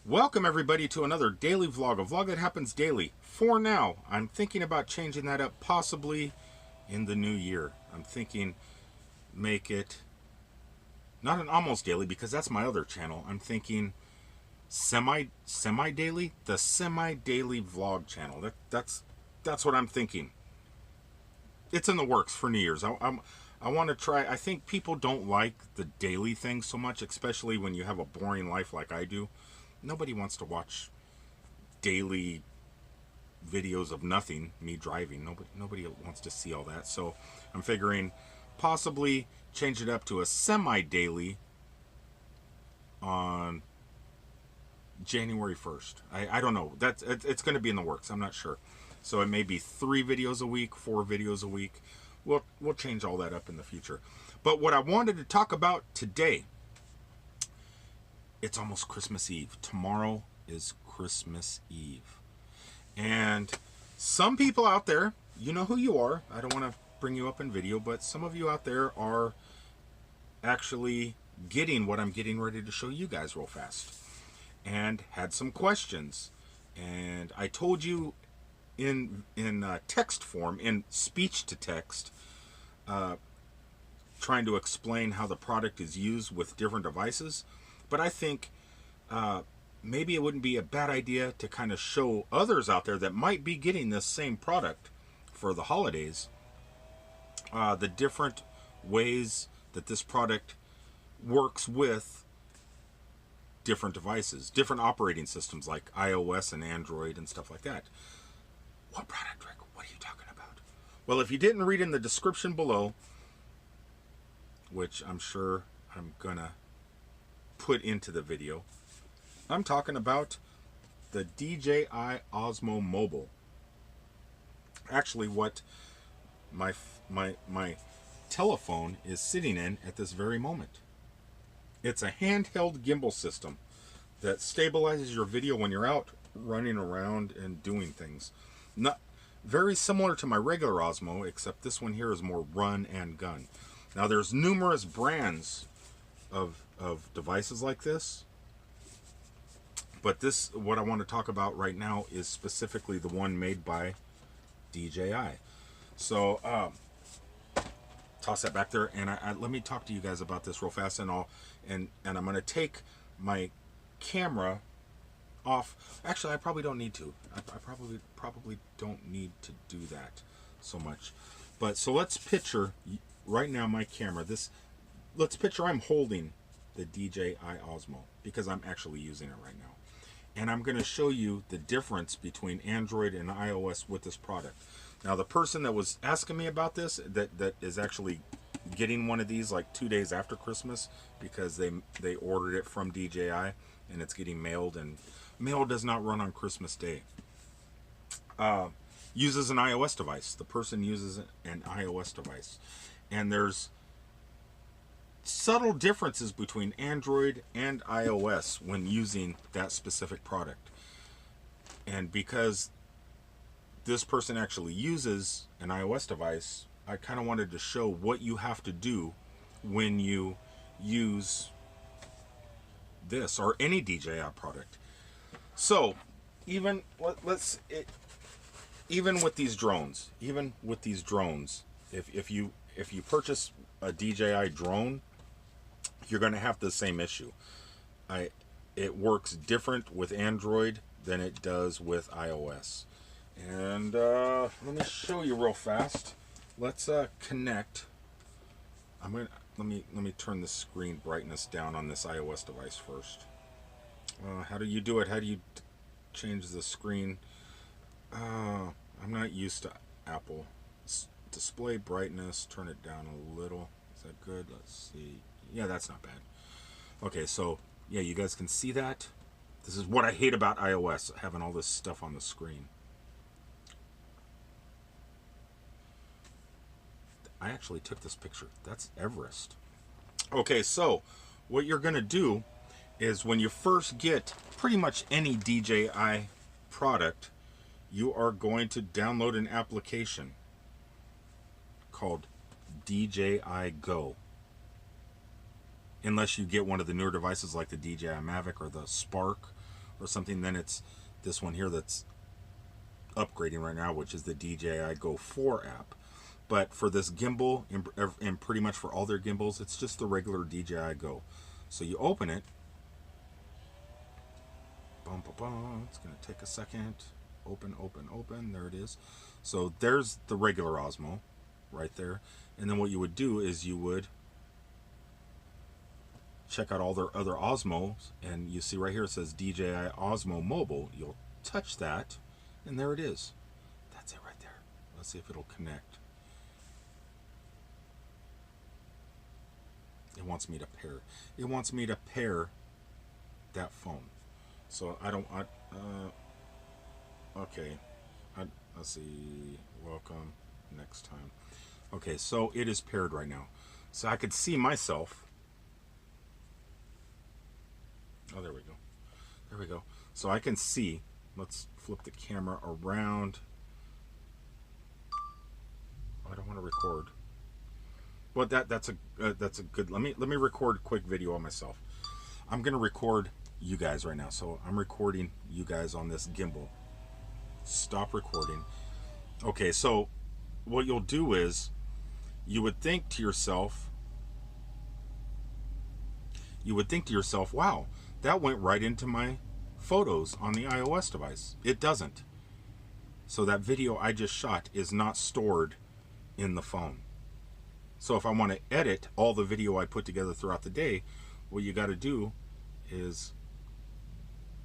Welcome everybody to another daily vlog, a vlog that happens daily. For now, I'm thinking about changing that up possibly in the new year. I'm thinking make it not an almost daily because that's my other channel. I'm thinking semi-daily, the semi-daily vlog channel. That's what I'm thinking. It's in the works for New Year's. I want to try. I think people don't like the daily thing so much, especially when you have a boring life like I do. Nobody wants to watch daily videos of nothing, me driving. Nobody wants to see all that. So I'm figuring possibly change it up to a semi-daily on January 1st. I don't know. It's going to be in the works. I'm not sure. So it may be 3 videos a week, 4 videos a week. We'll change all that up in the future. But what I wanted to talk about today, it's almost Christmas Eve. Tomorrow is Christmas Eve. And some people out there, you know who you are. I don't want to bring you up in video, but some of you out there are actually getting what I'm getting ready to show you guys real fast. And had some questions. And I told you in text form, in speech to text, trying to explain how the product is used with different devices. But I think maybe it wouldn't be a bad idea to kind of show others out there that might be getting this same product for the holidays, the different ways that this product works with different devices, different operating systems like iOS and Android and stuff like that. What product, Rick? What are you talking about? Well, if you didn't read in the description below, which I'm sure I'm gonna put into the video, I'm talking about the DJI Osmo Mobile. Actually, what my telephone is sitting in at this very moment. It's a handheld gimbal system that stabilizes your video when you're out running around and doing things. Not very similar to my regular Osmo, except this one here is more run and gun. Now there's numerous brands of devices like this, but this, what I want to talk about right now, is specifically the one made by DJI. So toss that back there, and let me talk to you guys about this real fast, and I'm going to take my camera off. Actually, I probably don't need to. I probably don't need to do that so much. But so let's picture right now my camera. Let's picture I'm holding the DJI Osmo because I'm actually using it right now. And I'm going to show you the difference between Android and iOS with this product. Now, the person that was asking me about this, that is actually getting one of these like 2 days after Christmas because they ordered it from DJI and it's getting mailed, and mail does not run on Christmas Day. Uses an iOS device. The person uses an iOS device. And there's subtle differences between Android and iOS when using that specific product. And because this person actually uses an iOS device, I kind of wanted to show what you have to do when you use this or any DJI product. So even even with these drones, if you purchase a DJI drone, you're going to have the same issue. It works different with Android than it does with iOS. And let me show you real fast. Let's connect. Let me turn the screen brightness down on this iOS device first. How do you do it? How do you change the screen? I'm not used to Apple. Display brightness, turn it down a little. Is that good? Let's see. Yeah, that's not bad. Okay, so yeah, you guys can see that. This is what I hate about iOS, having all this stuff on the screen. I actually took this picture. That's Everest. Okay, so what you're going to do is when you first get pretty much any DJI product, you are going to download an application called DJI Go. Unless you get one of the newer devices like the DJI Mavic or the Spark or something, then it's this one here that's upgrading right now, which is the DJI Go 4 app. But for this gimbal, and pretty much for all their gimbals, it's just the regular DJI Go. So you open it. Bum, bum, bum. It's going to take a second. Open, open, open. There it is. So there's the regular Osmo right there. And then what you would do is you would check out all their other Osmos. And you see right here it says DJI Osmo Mobile. You'll touch that. And there it is. That's it right there. Let's see if it'll connect. It wants me to pair. It wants me to pair that phone. So I don't. Okay. Let's see. Welcome. Next time. Okay, so it is paired right now. So I could see myself. Oh, there we go. There we go. So I can see. Let's flip the camera around. I don't want to record. But that's a good. Let me record a quick video of myself. I'm gonna record you guys right now. So I'm recording you guys on this gimbal. Stop recording. Okay, so what you'll do is you would think to yourself, wow, that went right into my photos on the iOS device. It doesn't. So that video I just shot is not stored in the phone. So if I want to edit all the video I put together throughout the day, what you got to do is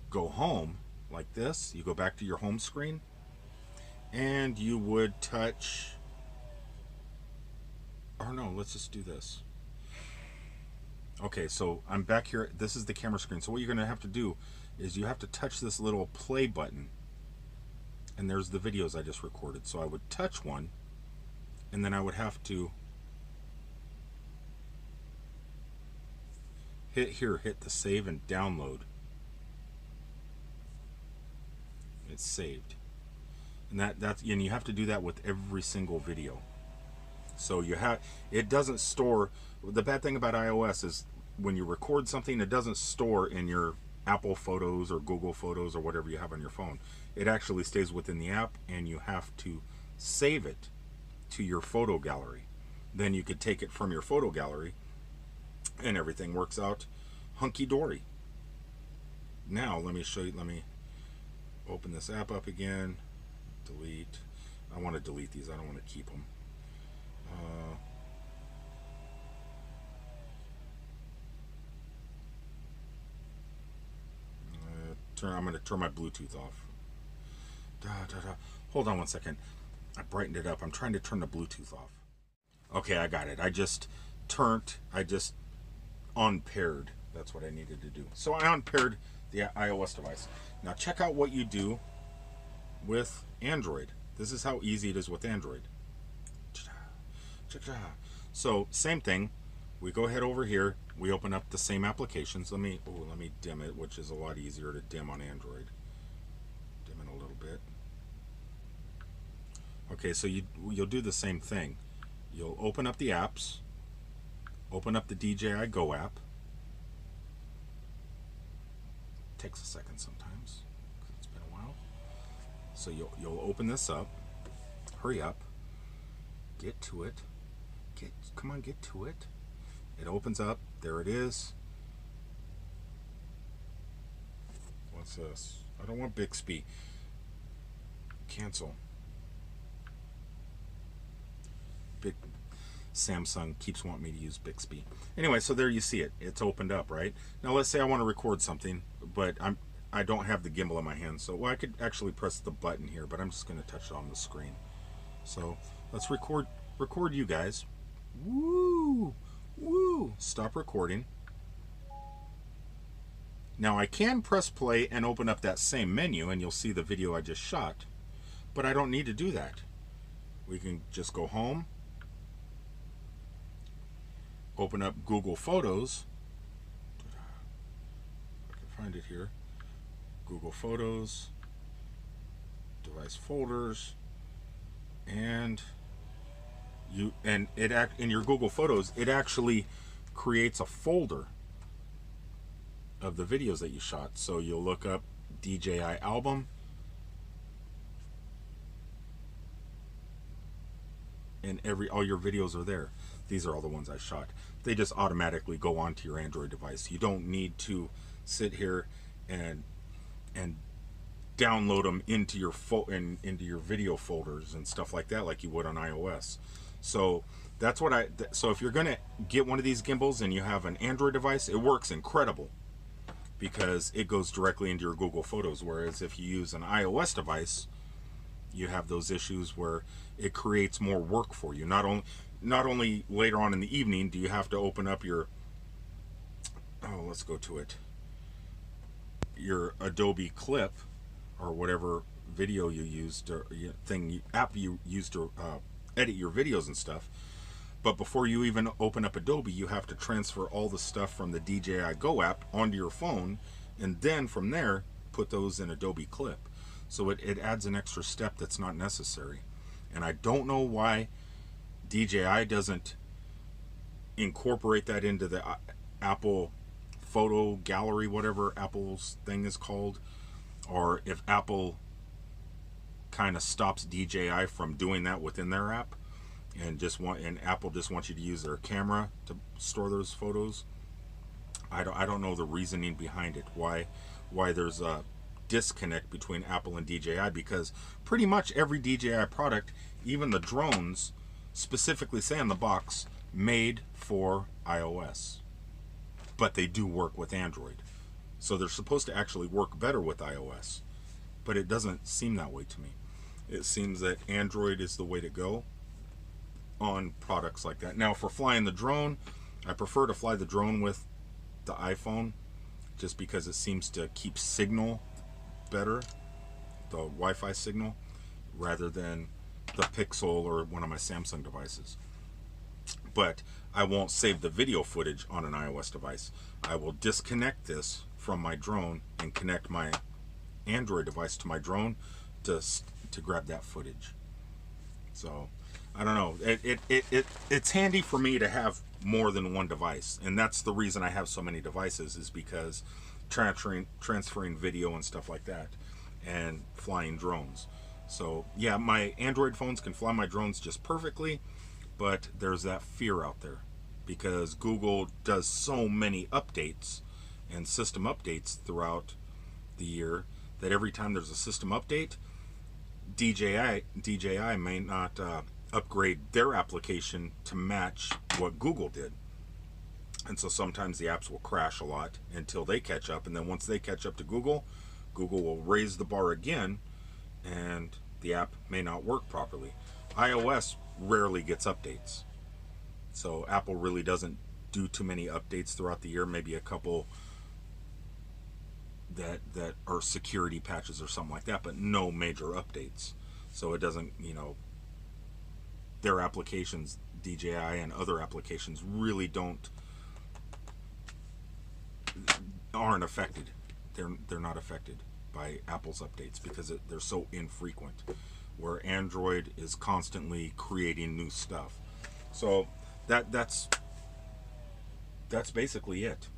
go home like this. You go back to your home screen and you would touch, or no, let's just do this. Okay, so I'm back here. This is the camera screen. So what you're going to have to do is you have to touch this little play button. And there's the videos I just recorded. So I would touch one and then I would have to hit the save and download. It's saved. And that's and you have to do that with every single video. So it doesn't store. The bad thing about iOS is when you record something, it doesn't store in your Apple Photos or Google Photos or whatever you have on your phone. It actually stays within the app, and you have to save it to your photo gallery. Then you could take it from your photo gallery and everything works out hunky-dory. Now let me show you. Let me open this app up again. Delete. I want to delete these. I don't want to keep them. I'm going to turn my Bluetooth off. Hold on one second. I brightened it up. I'm trying to turn the Bluetooth off. Okay, I got it. I just unpaired. That's what I needed to do. So I unpaired the iOS device. Now check out what you do with Android. This is how easy it is with Android. So same thing. We go ahead over here. We open up the same applications. Let me dim it, which is a lot easier to dim on Android. Dim it a little bit. Okay, so you'll do the same thing. You'll open up the apps. Open up the DJI Go app. Takes a second sometimes because it's been a while. So you'll open this up. Hurry up. Get to it. Come on, get to it. It opens up. There it is. What's this? I don't want Bixby. Cancel. Samsung keeps wanting me to use Bixby. Anyway, so there you see it. It's opened up, right? Now let's say I want to record something, but I don't have the gimbal in my hand. So I could actually press the button here, but I'm just going to touch it on the screen. So let's record you guys. Woo! Woo! Stop recording. Now I can press play and open up that same menu and you'll see the video I just shot, but I don't need to do that. We can just go home, open up Google Photos. I can find it here. Google Photos, device folders, and in your Google Photos, it actually creates a folder of the videos that you shot. So you'll look up DJI album, and all your videos are there. These are all the ones I shot. They just automatically go onto your Android device. You don't need to sit here and download them into your into your video folders and stuff like that, like you would on iOS. So that's what so if you're gonna get one of these gimbals and you have an Android device, it works incredible because it goes directly into your Google Photos. Whereas if you use an iOS device, you have those issues where it creates more work for you. Not only later on in the evening do you have to open up your, oh, let's go to it, your Adobe Clip or whatever video you used or app you used to edit your videos and stuff. But before you even open up Adobe, you have to transfer all the stuff from the DJI Go app onto your phone, and then from there put those in Adobe Clip. So it adds an extra step that's not necessary. And I don't know why DJI doesn't incorporate that into the Apple photo gallery, whatever Apple's thing is called, or if Apple kind of stops DJI from doing that within their app, and Apple just wants you to use their camera to store those photos. I don't know the reasoning behind it, why there's a disconnect between Apple and DJI, because pretty much every DJI product, even the drones, specifically say on the box, made for iOS. But they do work with Android. So they're supposed to actually work better with iOS. But it doesn't seem that way to me. It seems that Android is the way to go on products like that. Now, for flying the drone, I prefer to fly the drone with the iPhone, just because it seems to keep signal better, the Wi-Fi signal, rather than the Pixel or one of my Samsung devices. But I won't save the video footage on an iOS device. I will disconnect this from my drone and connect my Android device to my drone to grab that footage. So I don't know. It's handy for me to have more than one device, and that's the reason I have so many devices, is because transferring video and stuff like that, and flying drones. So yeah, my Android phones can fly my drones just perfectly, but there's that fear out there because Google does so many updates and system updates throughout the year that every time there's a system update, DJI may not upgrade their application to match what Google did. And so sometimes the apps will crash a lot until they catch up, and then once they catch up to Google, Google will raise the bar again and the app may not work properly. iOS rarely gets updates, so Apple really doesn't do too many updates throughout the year, maybe a couple that are security patches or something like that, but no major updates. So it doesn't, their applications, DJI and other applications, really aren't affected. They're not affected by Apple's updates because they're so infrequent, where Android is constantly creating new stuff. So that's basically it.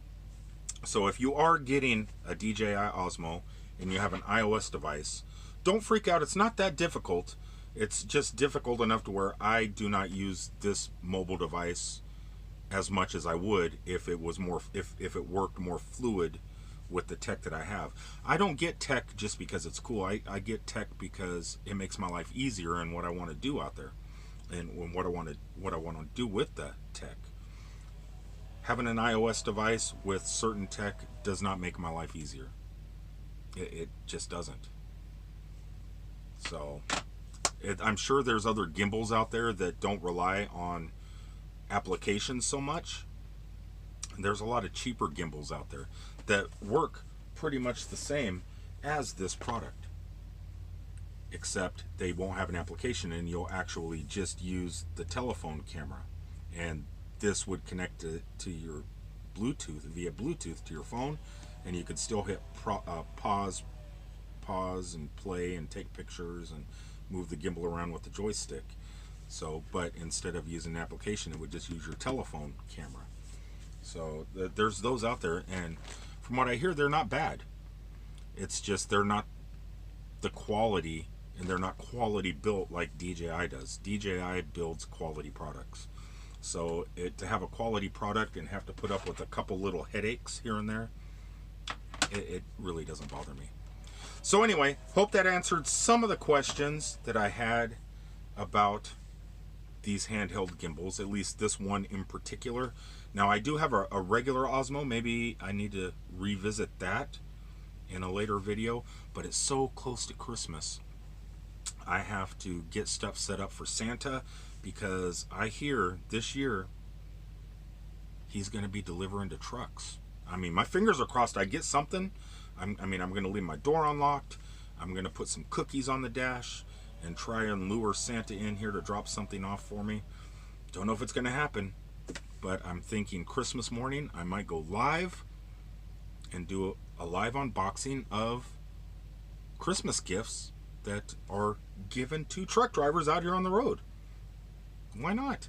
So if you are getting a DJI Osmo and you have an iOS device, don't freak out. It's not that difficult. It's just difficult enough to where I do not use this mobile device as much as I would if it was more, if it worked more fluid with the tech that I have. I don't get tech just because it's cool. I get tech because it makes my life easier and what I want to do out there, and what I want to do with the tech. Having an iOS device with certain tech does not make my life easier. It just doesn't. So I'm sure there's other gimbals out there that don't rely on applications so much. There's a lot of cheaper gimbals out there that work pretty much the same as this product, except they won't have an application and you'll actually just use the telephone camera, and this would connect to your Bluetooth, via Bluetooth to your phone, and you could still hit pause and play and take pictures and move the gimbal around with the joystick. So, but instead of using an application, it would just use your telephone camera. So there's those out there, and from what I hear, they're not bad. It's just they're not the quality, and they're not quality built like DJI does. DJI builds quality products. So to have a quality product and have to put up with a couple little headaches here and there, it really doesn't bother me. So anyway, hope that answered some of the questions that I had about these handheld gimbals, at least this one in particular. Now I do have a regular Osmo. Maybe I need to revisit that in a later video, but it's so close to Christmas. I have to get stuff set up for Santa, because I hear this year he's going to be delivering to trucks. I mean, my fingers are crossed I get something. I'm going to leave my door unlocked. I'm going to put some cookies on the dash and try and lure Santa in here to drop something off for me. Don't know if it's going to happen, but I'm thinking Christmas morning I might go live and do a live unboxing of Christmas gifts that are given to truck drivers out here on the road. Why not?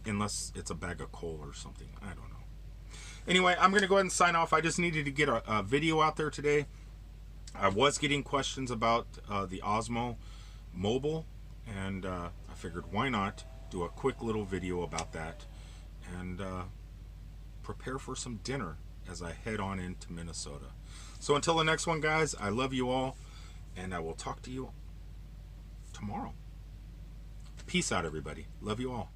Unless it's a bag of coal or something. I don't know. Anyway, I'm going to go ahead and sign off. I just needed to get a video out there today. I was getting questions about the Osmo Mobile, and I figured why not do a quick little video about that and prepare for some dinner as I head on into Minnesota. So until the next one, guys, I love you all, and I will talk to you tomorrow. Peace out, everybody. Love you all.